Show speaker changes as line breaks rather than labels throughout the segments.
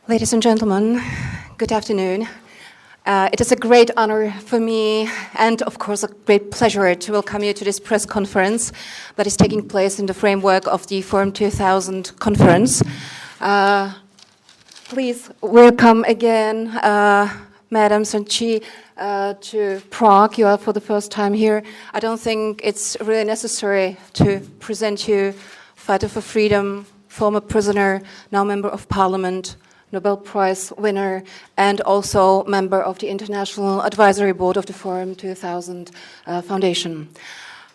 Ladies and gentlemen, good afternoon. It is a great honor for me and, of course, a great pleasure to welcome you to this press conference that is taking place in the framework of the Forum 2000 conference. Please welcome again Madam Suu Kyi to Prague. You are for the first time here. I don't think it's really necessary to present you fighter for freedom, former prisoner, now member of parliament, Nobel Prize winner, and also member of the International Advisory Board of the Forum 2000 Foundation.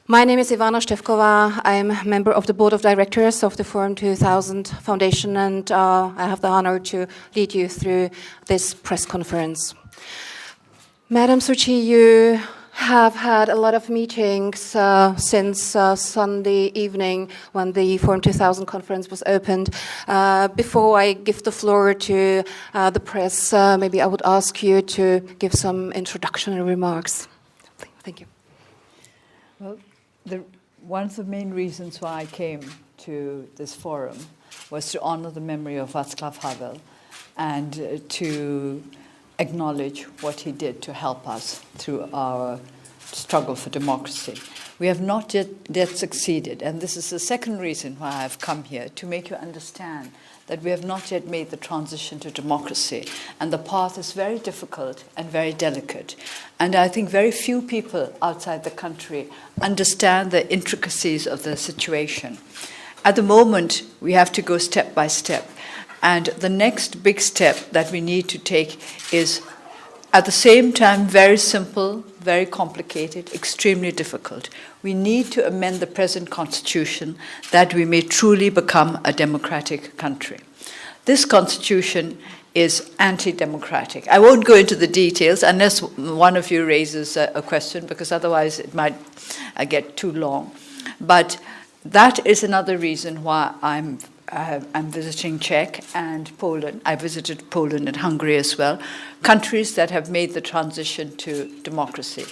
My name is Ivana Števková. I am a member of the Board of Directors of the Forum 2000 Foundation, and I have the honor to lead you through this press conference. Madam Suu Kyi, you have had a lot of meetings since Sunday evening when the Forum 2000 conference was opened. Before I give the floor to the press, maybe I would ask you to give some introductory remarks. Thank you.
Well, one of the main reasons why I came to this forum was to honor the memory of Václav Havel and to acknowledge what he did to help us through our struggle for democracy. We have not yet succeeded, and this is the second reason why I've come here, to make you understand that we have not yet made the transition to democracy, and the path is very difficult and very delicate. And I think very few people outside the country understand the intricacies of the situation. At the moment, we have to go step by step. And the next big step that we need to take is, at the same time, very simple, very complicated, extremely difficult. We need to amend the present constitution that we may truly become a democratic country. This constitution is anti-democratic. I won't go into the details unless one of you raises a question, because otherwise it might get too long. But that is another reason why I'm visiting Czech and Poland. I visited Poland and Hungary as well, countries that have made the transition to democracy.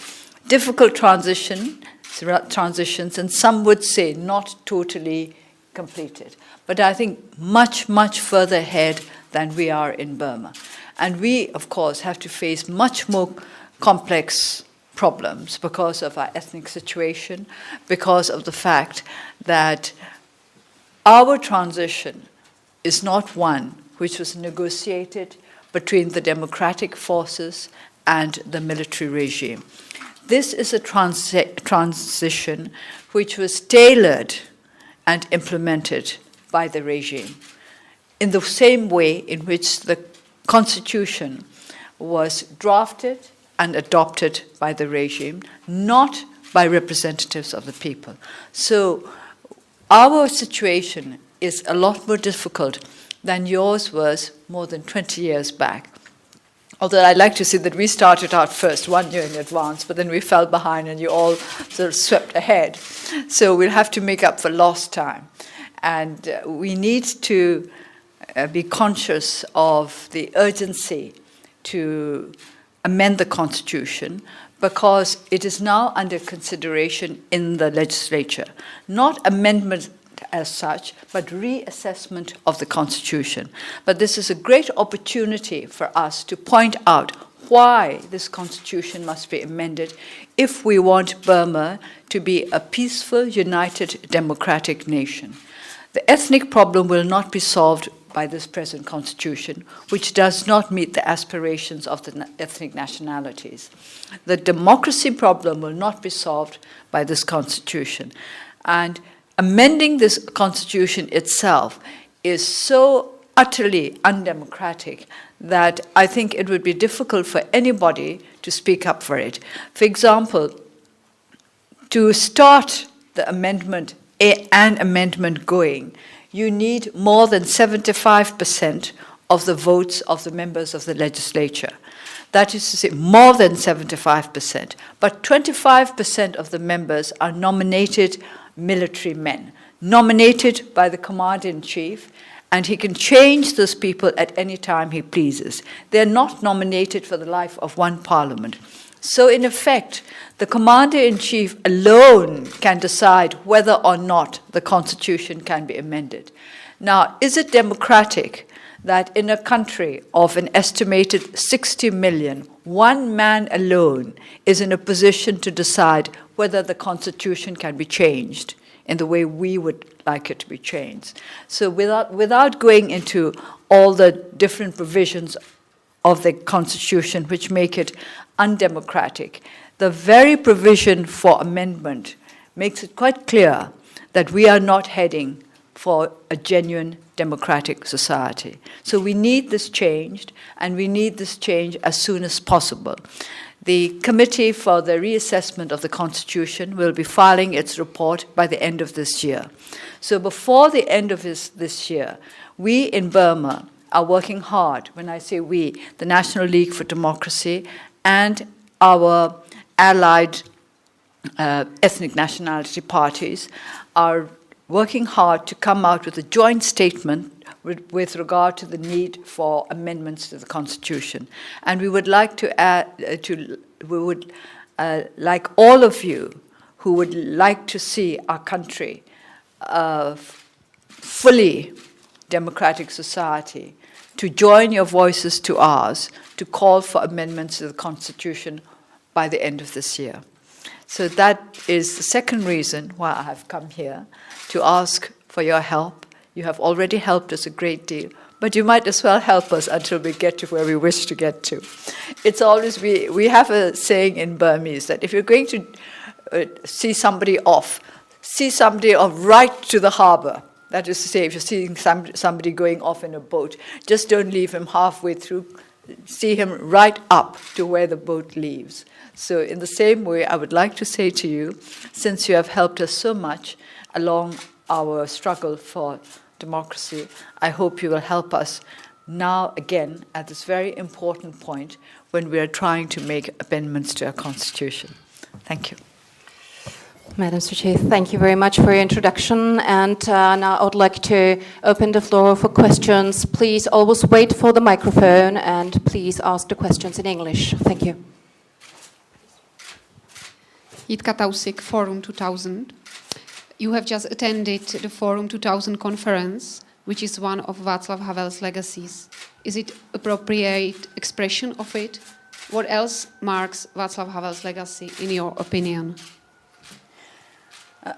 Difficult transitions, and some would say not totally completed. But I think much, much further ahead than we are in Burma. And we, of course, have to face much more complex problems because of our ethnic situation, because of the fact that our transition is not one which was negotiated between the democratic forces and the military regime. This is a transition which was tailored and implemented by the regime in the same way in which the constitution was drafted and adopted by the regime, not by representatives of the people. So our situation is a lot more difficult than yours was more than 20 years back. Although I'd like to say that we started out first 1 year in advance, but then we fell behind and you all sort of swept ahead. So we'll have to make up for lost time. And we need to be conscious of the urgency to amend the Constitution, because it is now under consideration in the legislature. Not amendment as such, but reassessment of the Constitution. But this is a great opportunity for us to point out why this Constitution must be amended if we want Burma to be a peaceful, united, democratic nation. The ethnic problem will not be solved by this present constitution, which does not meet the aspirations of the ethnic nationalities. The democracy problem will not be solved by this constitution. And amending this constitution itself is so utterly undemocratic that I think it would be difficult for anybody to speak up for it. For example, to start the amendment, an amendment going, you need more than 75% of the votes of the members of the legislature. That is to say, more than 75%. But 25% of the members are nominated military men, nominated by the commander-in-chief, and he can change those people at any time he pleases. They're not nominated for the life of one parliament. So in effect, the commander-in-chief alone can decide whether or not the constitution can be amended. Now, is it democratic that in a country of an estimated 60 million, one man alone is in a position to decide whether the constitution can be changed in the way we would like it to be changed. So without going into all the different provisions of the constitution which make it undemocratic, the very provision for amendment makes it quite clear that we are not heading for a genuine democratic society. So we need this changed, and we need this change as soon as possible. The Committee for the Reassessment of the Constitution will be filing its report by the end of this year. So before the end of this year, we in Burma are working hard. When I say we, the National League for Democracy and our allied ethnic nationality parties are working hard to come out with a joint statement with regard to the need for amendments to the Constitution. And we would like like all of you who would like to see our country a fully democratic society, to join your voices to ours, to call for amendments to the Constitution by the end of this year. So that is the second reason why I have come here, to ask for your help. You have already helped us a great deal, but you might as well help us until we get to where we wish to get to. It's always, we have a saying in Burmese that if you're going to see somebody off right to the harbor. That is to say, if you're seeing somebody going off in a boat, just don't leave him halfway through. See him right up to where the boat leaves. So in the same way, I would like to say to you, since you have helped us so much along our struggle for democracy, I hope you will help us now again at this very important point when we are trying to make amendments to our constitution. Thank you.
Madam Suu Kyi, thank you very much for your introduction. And now I would like to open the floor for questions. Please always wait for the microphone and please ask the questions in English. Thank you.
Jitka Tausik, Forum 2000. You have just attended the Forum 2000 conference, which is one of Václav Havel's legacies. Is it appropriate expression of it? What else marks Václav Havel's legacy, in your opinion?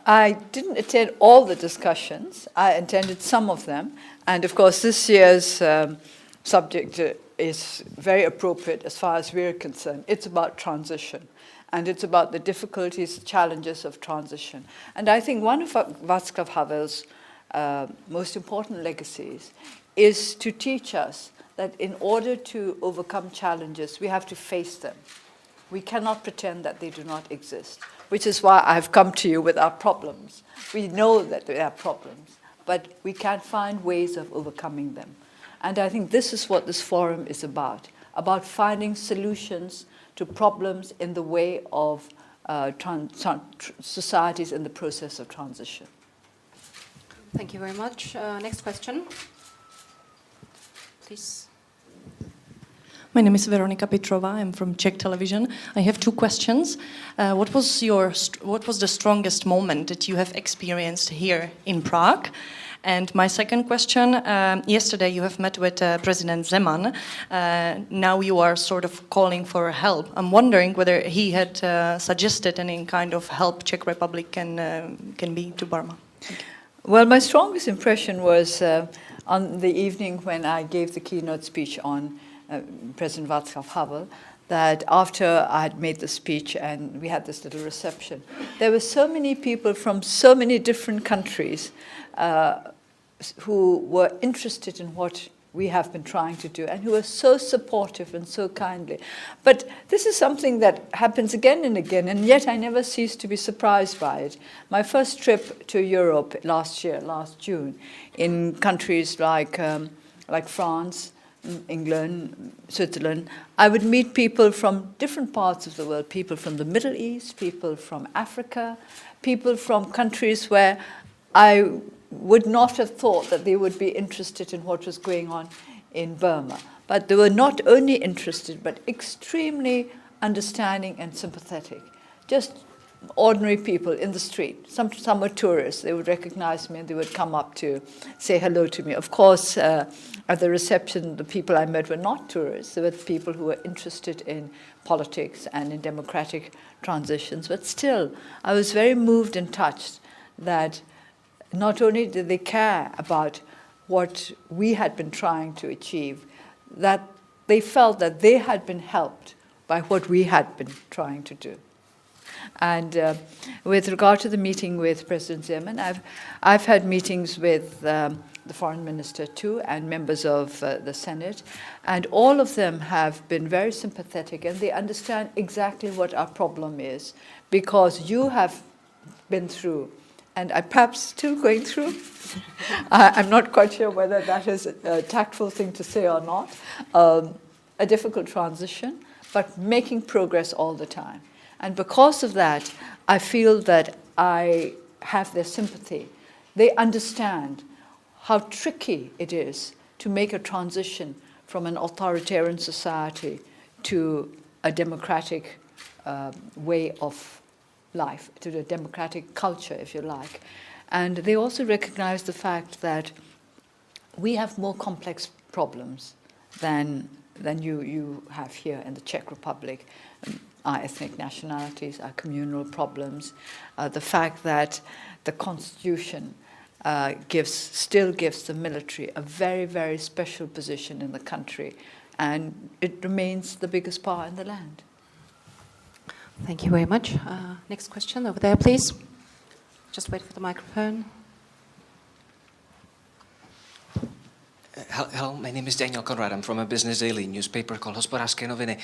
I didn't attend all the discussions. I attended some of them. And of course, this year's subject is very appropriate as far as we're concerned. It's about transition. And it's about the difficulties, challenges of transition. And I think one of Václav Havel's most important legacies is to teach us that in order to overcome challenges, we have to face them. We cannot pretend that they do not exist, which is why I've come to you with our problems. We know that there are problems, but we can't find ways of overcoming them. And I think this is what this forum is about finding solutions to problems in the way of societies in the process of transition.
Thank you very much. Next question. Please.
My name is Veronika Petrova. I'm from Czech television. I have two questions. What was the strongest moment that you have experienced here in Prague? And my second question, yesterday you have met with President Zeman. Now you are sort of calling for help. I'm wondering whether he had suggested any kind of help Czech Republic can be to Burma.
Well, my strongest impression was on the evening when I gave the keynote speech on President Václav Havel, that after I had made the speech and we had this little reception, there were so many people from so many different countries who were interested in what we have been trying to do and who were so supportive and so kindly. But this is something that happens again and again, and yet I never cease to be surprised by it. My first trip to Europe last June, in countries like France, England, Switzerland, I would meet people from different parts of the world, people from the Middle East, people from Africa, people from countries where I would not have thought that they would be interested in what was going on in Burma. But they were not only interested, but extremely understanding and sympathetic. Just ordinary people in the street. Some were tourists. They would recognize me and they would come up to say hello to me. Of course, at the reception, the people I met were not tourists. They were people who were interested in politics and in democratic transitions. But still, I was very moved and touched that not only did they care about what we had been trying to achieve, that they felt that they had been helped by what we had been trying to do. And with regard to the meeting with President Zeman, I've had meetings with the foreign minister too and members of the Senate, and all of them have been very sympathetic and they understand exactly what our problem is, because you have been through, and I'm perhaps still going through. I'm not quite sure whether that is a tactful thing to say or not, a difficult transition, but making progress all the time. And because of that, I feel that I have their sympathy. They understand how tricky it is to make a transition from an authoritarian society to a democratic way of life, to the democratic culture, if you like. And they also recognize the fact that we have more complex problems than you have here in the Czech Republic. Our ethnic nationalities, our communal problems, the fact that the Constitution still gives the military a very, very special position in the country, and it remains the biggest power in the land.
Thank you very much. Next question over there, please. Just wait for the microphone.
Hello, my name is Daniel Conrad. I'm from a business daily newspaper called Hospodářské noviny.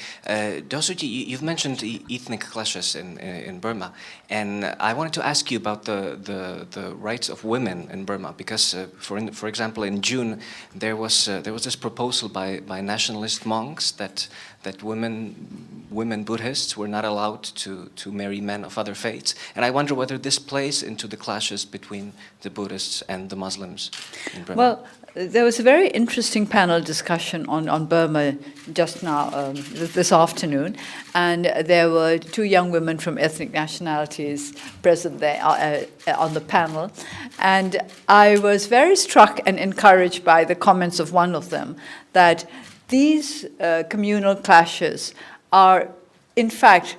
Dosuji, you've mentioned ethnic clashes in Burma, and I wanted to ask you about the rights of women in Burma, because, for example, in June there was this proposal by nationalist monks that women Buddhists were not allowed to marry men of other faiths, and I wonder whether this plays into the clashes between the Buddhists and the Muslims in Burma.
Well, there was a very interesting panel discussion on Burma just now, this afternoon, and there were two young women from ethnic nationalities present there on the panel, and I was very struck and encouraged by the comments of one of them, that these communal clashes are, in fact,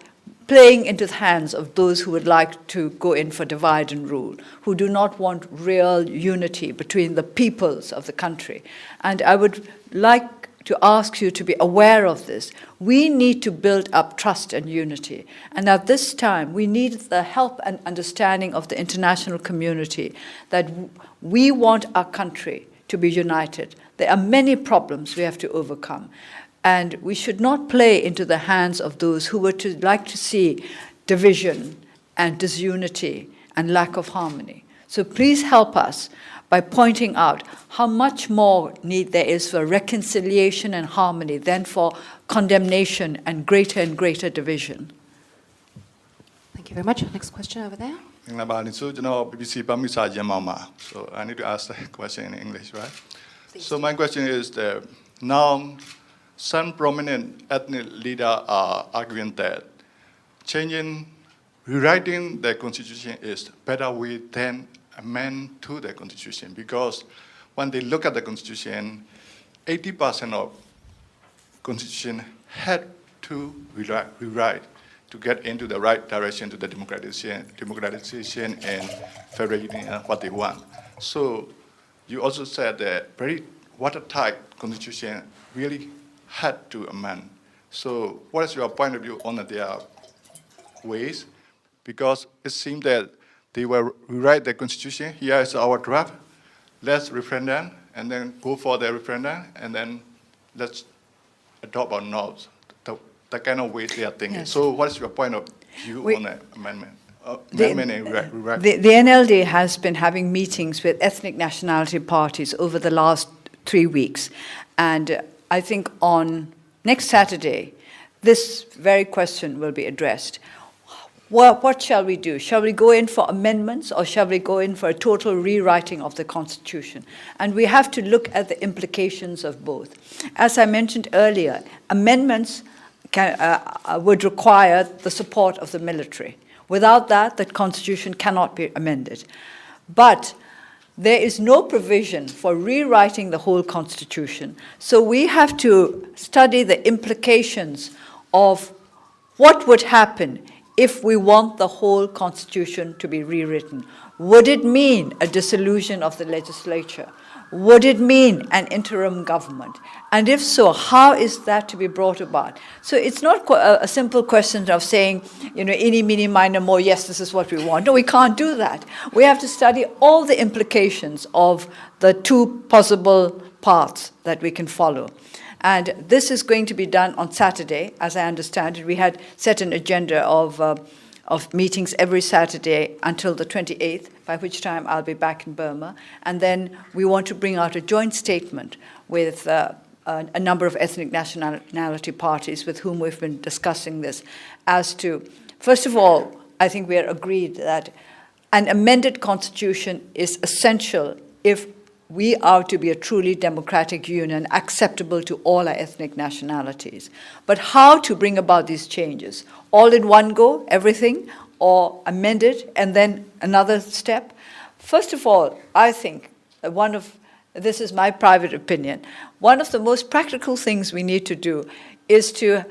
playing into the hands of those who would like to go in for divide and rule, who do not want real unity between the peoples of the country. And I would like to ask you to be aware of this. We need to build up trust and unity. And at this time, we need the help and understanding of the international community that we want our country to be united. There are many problems we have to overcome. And we should not play into the hands of those who would like to see division and disunity and lack of harmony. So please help us by pointing out how much more need there is for reconciliation and harmony than for condemnation and greater division.
Thank you very much. Next question over there.
So, BBC So I need to ask the question in English, right?
Please. So
my question is that now some prominent ethnic leaders are arguing that rewriting the constitution is better way than amend to the constitution, because when they look at the constitution, 80% of constitution had to rewrite to get into the right direction to the democratization and federal union, what they want. So you also said that very watertight constitution really had to amend. So what is your point of view on their ways? Because it seems that they will rewrite the constitution. Here is our draft. Let's referendum, and then go for the referendum, and then let's adopt or not. The kind of way they are thinking. Yes. So what is your point of view on the amendment?
The NLD has been having meetings with ethnic nationality parties over the last 3 weeks. And I think on next Saturday, this very question will be addressed. What shall we do? Shall we go in for amendments, or shall we go in for a total rewriting of the Constitution? And we have to look at the implications of both. As I mentioned earlier, amendments would require the support of the military. Without that, the constitution cannot be amended. But there is no provision for rewriting the whole constitution. So we have to study the implications of what would happen if we want the whole constitution to be rewritten. Would it mean a dissolution of the legislature? Would it mean an interim government? And if so, how is that to be brought about? So it's not a simple question of saying, eeny, meeny, miny, moe, yes, this is what we want. No, we can't do that. We have to study all the implications of the two possible paths that we can follow. And this is going to be done on Saturday, as I understand it. We had set an agenda of meetings every Saturday until the 28th, by which time I'll be back in Burma. And then we want to bring out a joint statement with a number of ethnic nationality parties with whom we've been discussing this as to, first of all, I think we are agreed that an amended constitution is essential if we are to be a truly democratic union acceptable to all our ethnic nationalities. But how to bring about these changes? All in one go, everything, or amend it, and then another step? First of all, I think this is my private opinion, one of the most practical things we need to do is to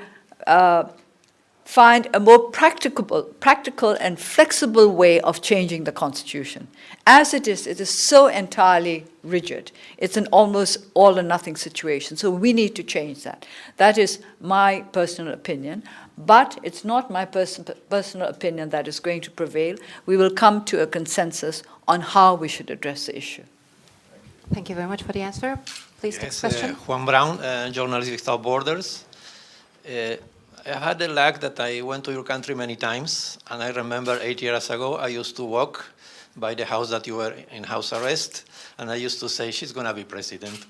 find a more practical and flexible way of changing the constitution. As it is so entirely rigid. It's an almost all or nothing situation. So we need to change that. That is my personal opinion. But it's not my personal opinion that is going to prevail. We will come to a consensus on how we should address the issue.
Thank you very much for the answer. Please, next
Yes,
question.
Juan Brown, Journalists Without Borders. I had the luck that I went to your country many times, and I remember 8 years ago I used to walk by the house that you were in house arrest, and I used to say, she's going to be president.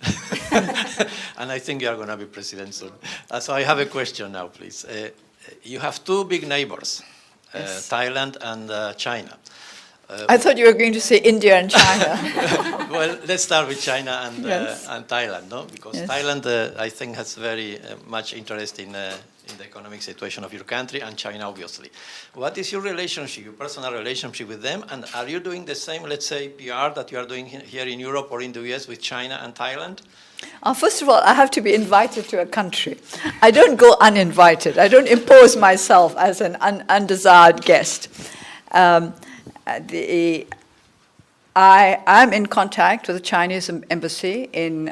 And I think you are going to be president soon. So I have a question now, please. You have two big neighbors,
Yes.
Thailand and China.
I thought you were going to say India and China.
Well, let's start with China and,
Yes.
and Thailand, no? Because
Yes.
Thailand, I think, has very much interest in the economic situation of your country, and China, obviously. What is your relationship, your personal relationship with them? And are you doing the same, let's say, PR that you are doing here in Europe or in the US with China and Thailand?
First of all, I have to be invited to a country. I don't go uninvited. I don't impose myself as an undesired guest. I'm in contact with the Chinese embassy in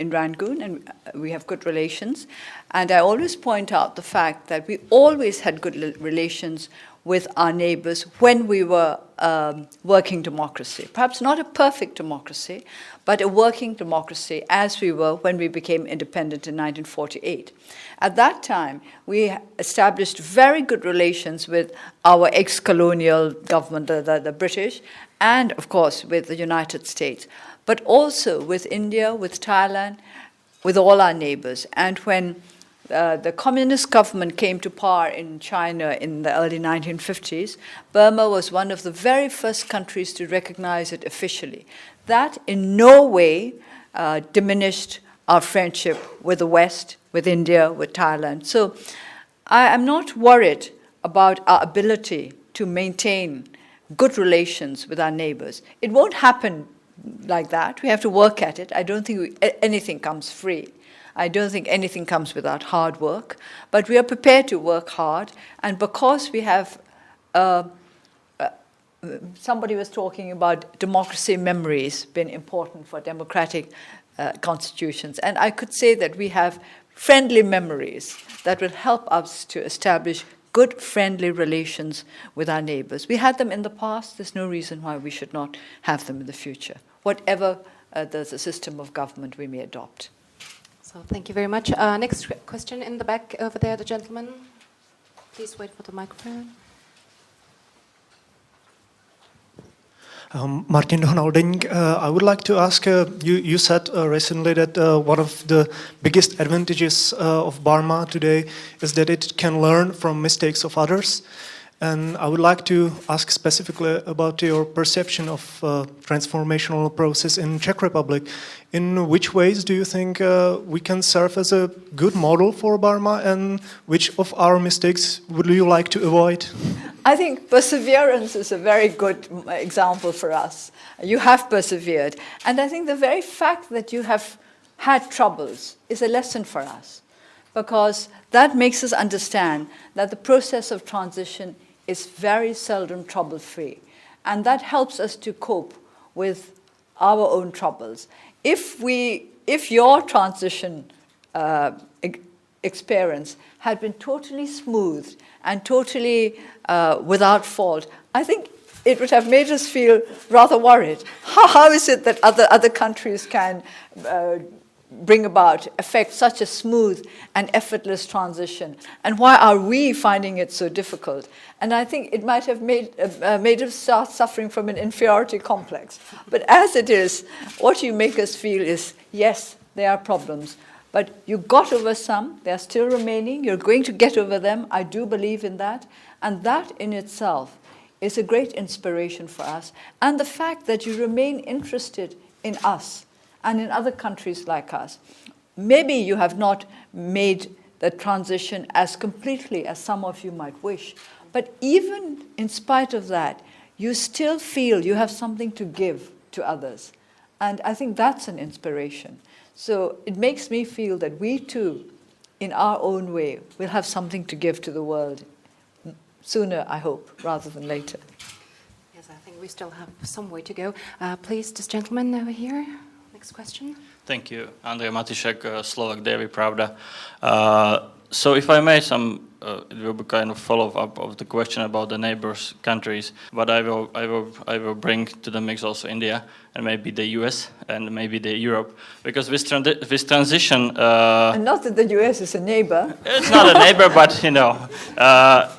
Rangoon, and we have good relations. And I always point out the fact that we always had good relations with our neighbors when we were working democracy. Perhaps not a perfect democracy, but a working democracy as we were when we became independent in 1948. At that time, we established very good relations with our ex-colonial government, the British, and of course with the United States, but also with India, with Thailand, with all our neighbors. And when the communist government came to power in China in the early 1950s, Burma was one of the very first countries to recognize it officially. That in no way diminished our friendship with the West, with India, with Thailand. So I am not worried about our ability to maintain good relations with our neighbors. It won't happen like that. We have to work at it. I don't think anything comes free. I don't think anything comes without hard work, but we are prepared to work hard. And because we have, somebody was talking about democracy memories being important for democratic constitutions. And I could say that we have friendly memories that will help us to establish good, friendly relations with our neighbors. We had them in the past. There's no reason why we should not have them in the future, whatever the system of government we may adopt.
So thank you very much. Next question in the back over there, the gentleman. Please wait for the microphone.
Martin Donalding, I would like to ask, you said recently that one of the biggest advantages of Burma today is that it can learn from mistakes of others. And I would like to ask specifically about your perception of transformational process in Czech Republic. In which ways do you think we can serve as a good model for Burma, and which of our mistakes would you like to avoid?
I think perseverance is a very good example for us. You have persevered. And I think the very fact that you have had troubles is a lesson for us, because that makes us understand that the process of transition is very seldom trouble-free. And that helps us to cope with our own troubles. If your transition experience had been totally smooth and totally without fault, I think it would have made us feel rather worried. How is it that other countries can affect such a smooth and effortless transition? And why are we finding it so difficult? And I think it might have made us start suffering from an inferiority complex. But as it is, what you make us feel is, yes, there are problems, but you got over some, they're still remaining, you're going to get over them, I do believe in that. And that in itself is a great inspiration for us. And the fact that you remain interested in us and in other countries like us. Maybe you have not made the transition as completely as some of you might wish, but even in spite of that, you still feel you have something to give to others. And I think that's an inspiration. So it makes me feel that we too, in our own way, will have something to give to the world sooner, I hope, rather than later.
Yes, I think we still have some way to go. Please, this gentleman over here. Next question.
Thank you. Andrej Matišek, Slovak Dairy Pravda. So if I may, it will be kind of follow-up of the question about the neighbors countries, but I will bring to the mix also India and maybe the US and maybe the Europe, because this transition.
And not that the US is a neighbor.
It's not a neighbor, but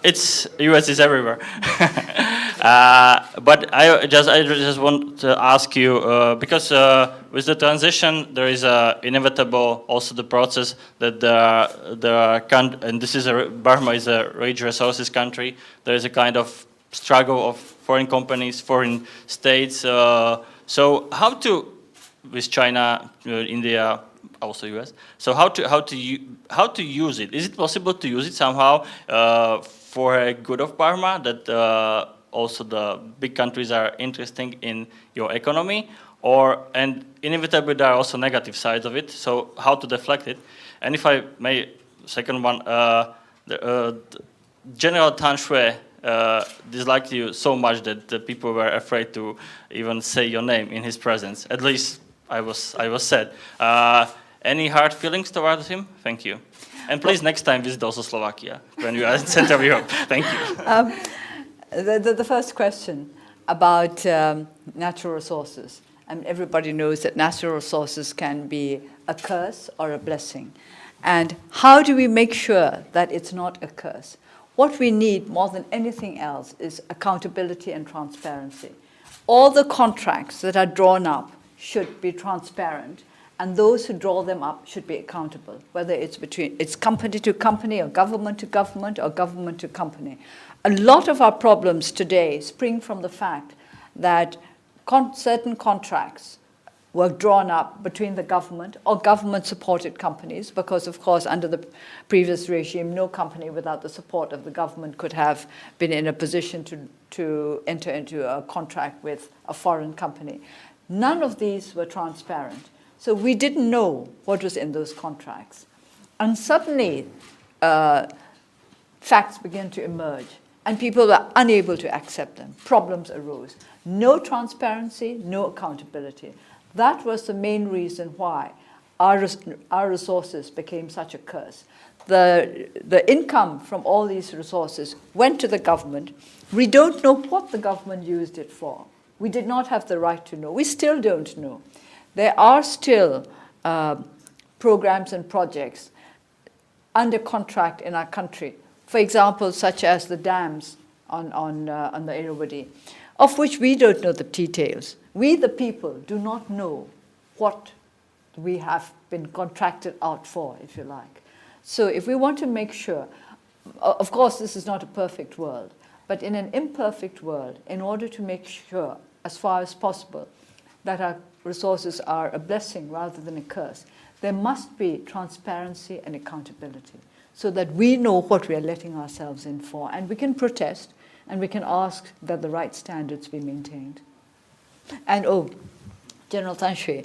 it's US is everywhere. But I just want to ask you because with the transition there is inevitable also the process that and this is Burma is a rich resources country. There is a kind of struggle of foreign companies, foreign states. So how to with China, India, also US. So how to use it? Is it possible to use it somehow for a good of Burma that also the big countries are interested in your economy, and inevitably there are also negative sides of it. So how to deflect it? And if I may, second one, General Tan Shui disliked you so much that the people were afraid to even say your name in his presence. At least I was sad. Any hard feelings towards him? Thank you. And please next time visit also Slovakia when you are in Central Europe. Thank you.
The first question about natural resources. And everybody knows that natural resources can be a curse or a blessing. And how do we make sure that it's not a curse? What we need more than anything else is accountability and transparency. All the contracts that are drawn up should be transparent, and those who draw them up should be accountable, whether it's company to company or government to government or government to company. A lot of our problems today spring from the fact that certain contracts were drawn up between the government or government-supported companies, because, of course, under the previous regime, no company without the support of the government could have been in a position to enter into a contract with a foreign company. None of these were transparent. So we didn't know what was in those contracts. And suddenly, facts began to emerge, and people were unable to accept them. Problems arose. No transparency, no accountability. That was the main reason why our resources became such a curse. The income from all these resources went to the government. We don't know what the government used it for. We did not have the right to know. We still don't know. There are still programs and projects under contract in our country. For example, such as the dams on the Irrawaddy, of which we don't know the details. We, the people, do not know what we have been contracted out for, if you like. So if we want to make sure, of course this is not a perfect world, but in an imperfect world, in order to make sure, as far as possible, that our resources are a blessing rather than a curse, there must be transparency and accountability, so that we know what we are letting ourselves in for, and we can protest, and we can ask that the right standards be maintained. And General San Suu Kyi.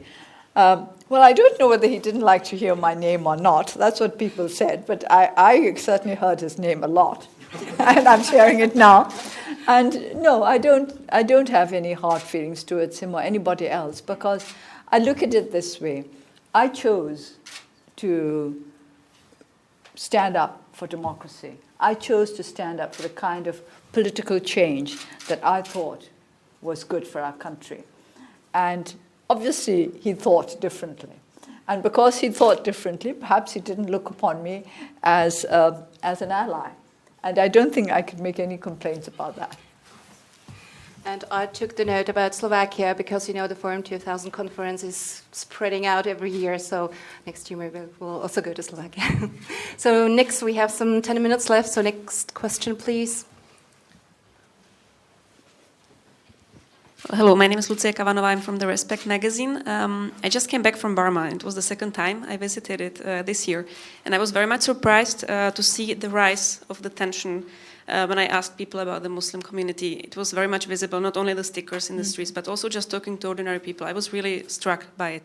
Well, I don't know whether he didn't like to hear my name or not. That's what people said, but I certainly heard his name a lot, and I'm sharing it now. And no, I don't have any hard feelings towards him or anybody else, because I look at it this way. I chose to stand up for democracy. I chose to stand up for the kind of political change that I thought was good for our country. And obviously, he thought differently. And because he thought differently, perhaps he didn't look upon me as an ally. And I don't think I could make any complaints about that.
And I took the note about Slovakia because, the Forum 2000 conference is spreading out every year. So next year maybe we'll also go to Slovakia. So next we have some 10 minutes left. So next question, please.
Hello, my name is Lucia Kavanova. I'm from the Respect magazine. I just came back from Burma. It was the second time I visited it this year. And I was very much surprised to see the rise of the tension when I asked people about the Muslim community. It was very much visible, not only the stickers in the streets, but also just talking to ordinary people. I was really struck by it.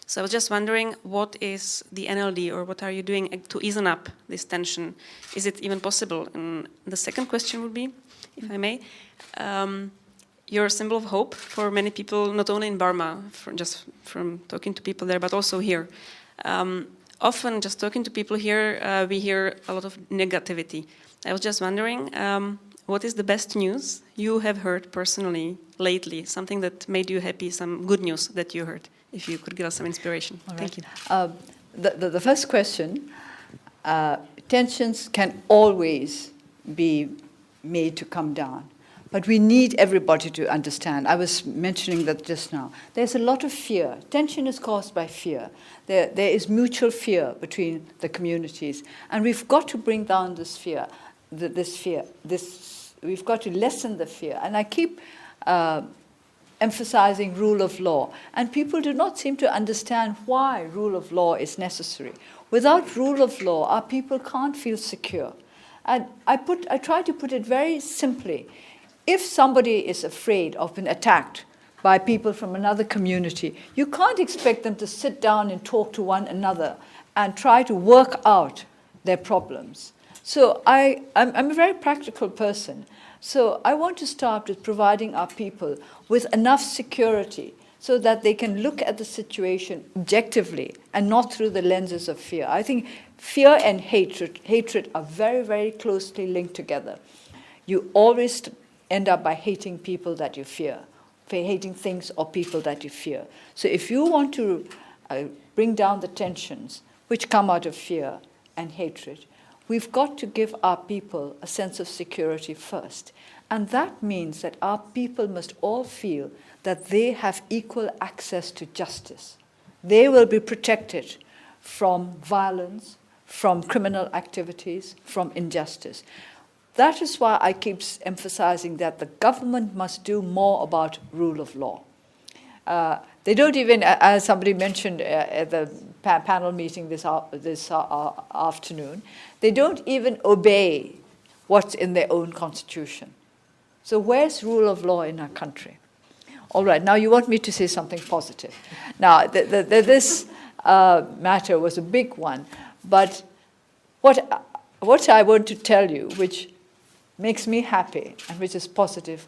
So I was just wondering, what is the NLD, or what are you doing to ease up this tension? Is it even possible? And the second question would be, if I may, you're a symbol of hope for many people, not only in Burma, just from talking to people there, but also here. Often, just talking to people here, we hear a lot of negativity. I was just wondering, what is the best news you have heard personally lately? Something that made you happy, some good news that you heard, if you could give us some inspiration.
All
Thank
right.
you.
The first question, tensions can always be made to come down. But we need everybody to understand. I was mentioning that just now. There's a lot of fear. Tension is caused by fear. There is mutual fear between the communities. And we've got to bring down this fear. We've got to lessen the fear. And I keep emphasizing rule of law. And people do not seem to understand why rule of law is necessary. Without rule of law, our people can't feel secure. And I try to put it very simply. If somebody is afraid of being attacked by people from another community, you can't expect them to sit down and talk to one another and try to work out their problems. So I'm a very practical person. So I want to start with providing our people with enough security so that they can look at the situation objectively and not through the lenses of fear. I think fear and hatred are very, very closely linked together. You always end up by hating people that you fear, hating things or people that you fear. So if you want to bring down the tensions which come out of fear and hatred, we've got to give our people a sense of security first. And that means that our people must all feel that they have equal access to justice. They will be protected from violence, from criminal activities, from injustice. That is why I keep emphasizing that the government must do more about rule of law. They don't even, as somebody mentioned at the panel meeting this afternoon, they don't even obey what's in their own constitution. So where's rule of law in our country? All right, now you want me to say something positive. Now, this matter was a big one, but what I want to tell you, which makes me happy and which is positive,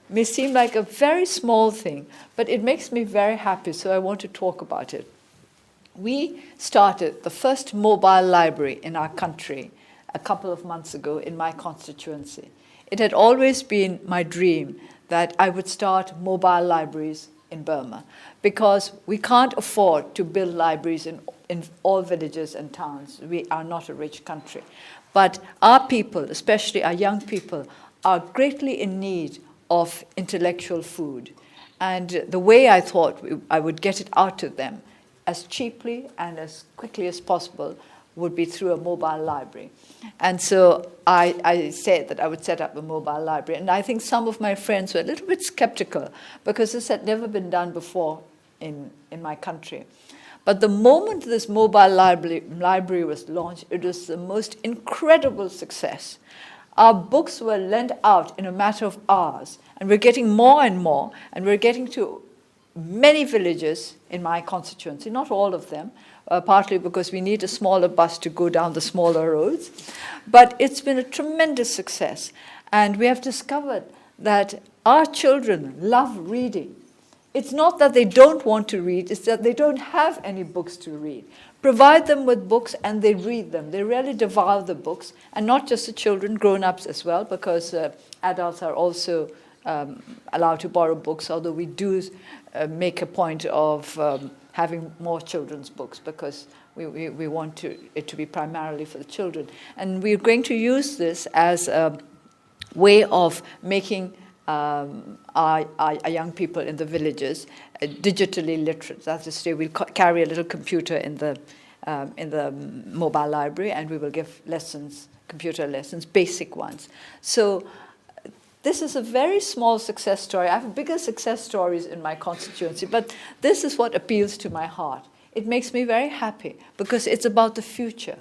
may seem like a very small thing, but it makes me very happy, so I want to talk about it. We started the first mobile library in our country a couple of months ago in my constituency. It had always been my dream that I would start mobile libraries in Burma, because we can't afford to build libraries in all villages and towns. We are not a rich country. But our people, especially our young people, are greatly in need of intellectual food. And the way I thought I would get it out to them as cheaply and as quickly as possible would be through a mobile library. And so I said that I would set up a mobile library. And I think some of my friends were a little bit skeptical because this had never been done before in my country. But the moment this mobile library was launched, it was the most incredible success. our books were lent out in a matter of hours, and we're getting more and more, and we're getting to many villages in my constituency, not all of them, partly because we need a smaller bus to go down the smaller roads. But it's been a tremendous success. And we have discovered that our children love reading. It's not that they don't want to read, it's that they don't have any books to read. Provide them with books and they read them. They really devour the books, and not just the children, grown-ups as well, because adults are also allowed to borrow books, although we do make a point of having more children's books, because we want it to be primarily for the children. And we're going to use this as a way of making our young people in the villages digitally literate. That's to say, we'll carry a little computer in the mobile library, and we will give lessons, computer lessons, basic ones. So this is a very small success story. I have bigger success stories in my constituency, but this is what appeals to my heart. It makes me very happy because it's about the future.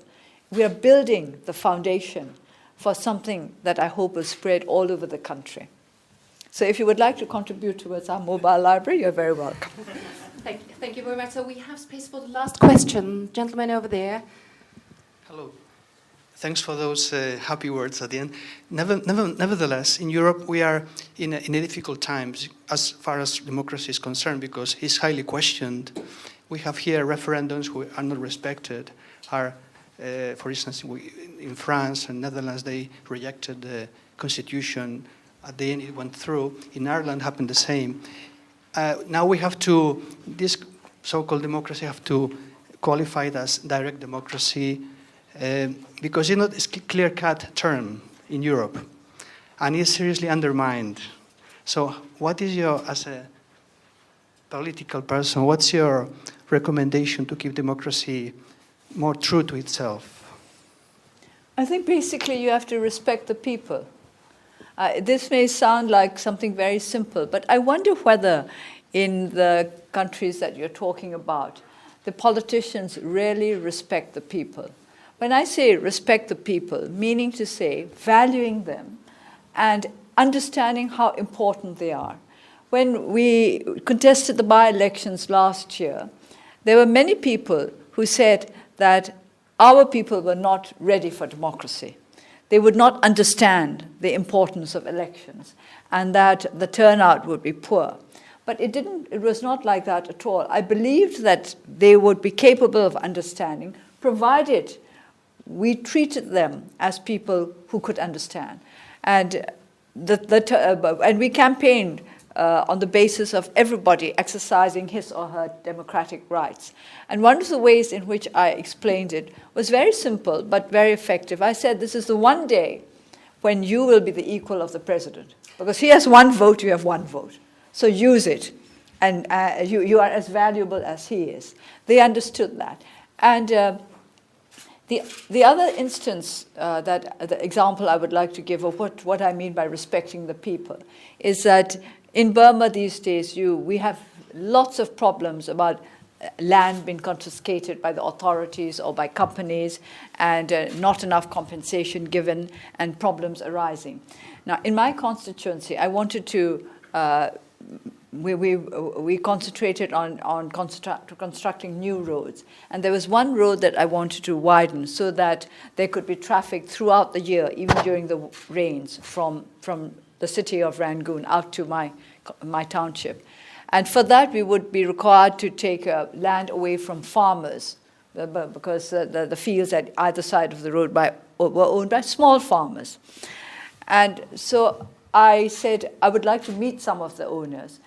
We are building the foundation for something that I hope will spread all over the country. So if you would like to contribute towards our mobile library, you're very welcome.
Thank you very much. So we have space for the last question. Gentleman over there.
Hello. Thanks for those happy words at the end. Nevertheless, in Europe, we are in a difficult times as far as democracy is concerned, because it's highly questioned. We have here referendums who are not respected. For instance, in France and Netherlands, they rejected the constitution. At the end, it went through. In Ireland, happened the same. Now we have to, this so-called democracy, have to qualify it as direct democracy, because it's a clear-cut term in Europe, and it's seriously undermined. So what is as a political person, what's your recommendation to keep democracy more true to itself?
I think basically you have to respect the people. This may sound like something very simple, but I wonder whether in the countries that you're talking about, the politicians really respect the people. When I say respect the people, meaning to say valuing them and understanding how important they are. When we contested the by-elections last year, there were many people who said that our people were not ready for democracy. They would not understand the importance of elections and that the turnout would be poor. But it was not like that at all. I believed that they would be capable of understanding, provided we treated them as people who could understand. And we campaigned on the basis of everybody exercising his or her democratic rights. And one of the ways in which I explained it was very simple but very effective. I said, this is the one day when you will be the equal of the president. Because he has one vote, you have one vote. So use it. And you are as valuable as he is. They understood that. And the other instance, the example I would like to give of what I mean by respecting the people, is that in Burma these days, we have lots of problems about land being confiscated by the authorities or by companies, and not enough compensation given, and problems arising. Now, in my constituency, I wanted to, we concentrated on constructing new roads. And there was one road that I wanted to widen so that there could be traffic throughout the year, even during the rains, from the city of Rangoon out to my township. And for that, we would be required to take land away from farmers, because the fields at either side of the road were owned by small farmers. And so I said, I would like to meet some of the owners.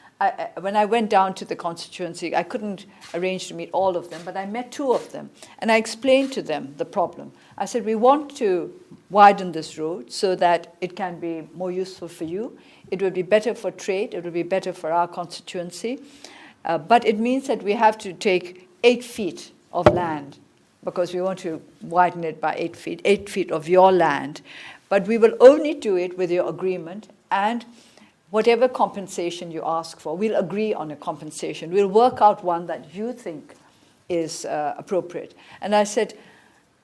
When I went down to the constituency, I couldn't arrange to meet all of them, but I met two of them. And I explained to them the problem. I said, we want to widen this road so that it can be more useful for you. It will be better for trade. It will be better for our constituency. But it means that we have to take 8 feet of land, because we want to widen it by 8 feet of your land. But we will only do it with your agreement, and whatever compensation you ask for, we'll agree on a compensation. We'll work out one that you think is appropriate. And I said,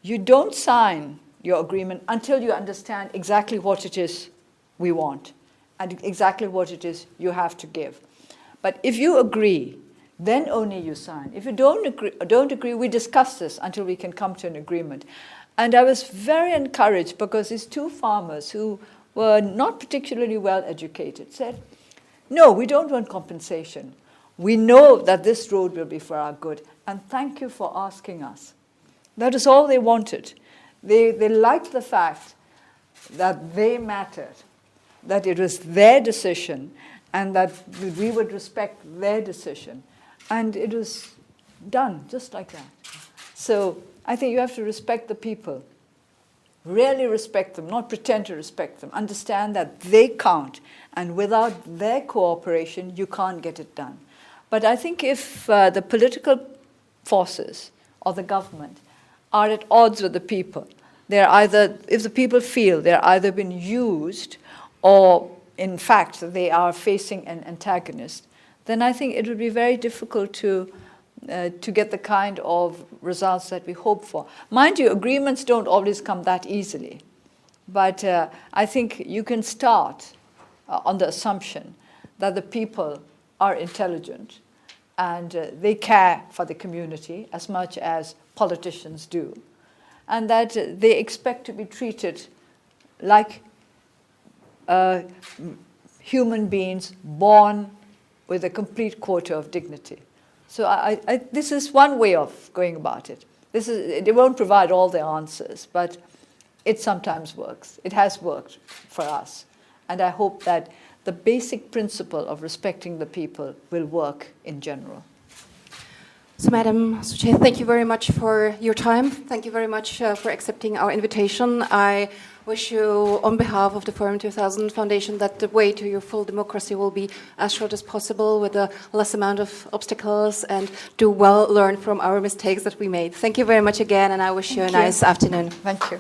you don't sign your agreement until you understand exactly what it is we want and exactly what it is you have to give. But if you agree, then only you sign. If you don't agree, we discuss this until we can come to an agreement. And I was very encouraged because these two farmers who were not particularly well educated said, no, we don't want compensation. We know that this road will be for our good, and thank you for asking us. That is all they wanted. They liked the fact that they mattered, that it was their decision, and that we would respect their decision. And it was done just like that. So I think you have to respect the people. Really respect them, not pretend to respect them. Understand that they count, and without their cooperation, you can't get it done. But I think if the political forces or the government are at odds with the people, if the people feel they're either been used or in fact they are facing an antagonist, then I think it would be very difficult to get the kind of results that we hope for. Mind you, agreements don't always come that easily. But I think you can start on the assumption that the people are intelligent and they care for the community as much as politicians do, and that they expect to be treated like human beings born with a complete quota of dignity. So this is one way of going about it. It won't provide all the answers, but it sometimes works. It has worked for us. And I hope that the basic principle of respecting the people will work in general.
So, Madam Suu Kyi, thank you very much for your time. Thank you very much for accepting our invitation. I wish you, on behalf of the Forum 2000 Foundation, that the way to your full democracy will be as short as possible with a less amount of obstacles, and do well learn from our mistakes that we made. Thank you very much again, and I wish you a nice afternoon.
Thank you.